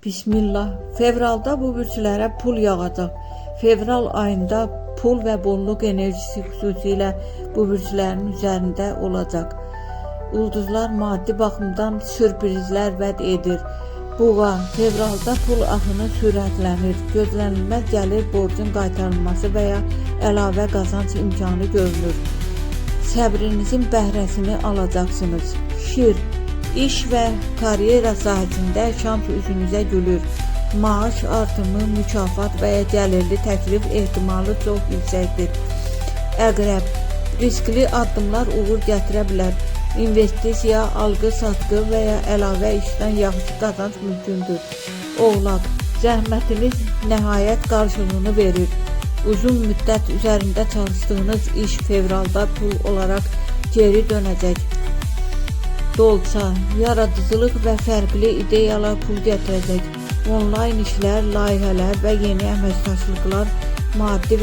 Bismillah. Fevralda bu bürclərə pul yağacaq. Fevral ayında pul və bolluk enerjisi xüsusilə bu bürclərin üzərində olacaq. Ulduzlar maddi baxımdan sürprizlər vəd edir. Buğa, fevralda pul axını sürətlənir. Gözlənilməz gəlir, borcun qaytarılması və ya əlavə qazanc imkanı görünür. Səbrinizin bəhrəsini alacaqsınız. Şir, iş və karyera sahəsində şans üzünüzə gülür. Maaş artımı, mükafat və ya gəlirli təklif ehtimalı çox yüksəkdir. Əqrəb, riskli addımlar uğur gətirə bilər. İnvestisiya, alqı-satqı və ya əlavə işdən yaxşı qazanc mümkündür. Oğlaq, zəhmətiniz nəhayət qarşılığını verir. Uzun müddət üzərində çalışdığınız iş fevralda pul olaraq geri dönəcək. Dolça, yaradıcılıq və fərqli ideyalar pul gətirəcək. Onlayn işlər, layihələr və yeni əməkdaşlıqlar maddi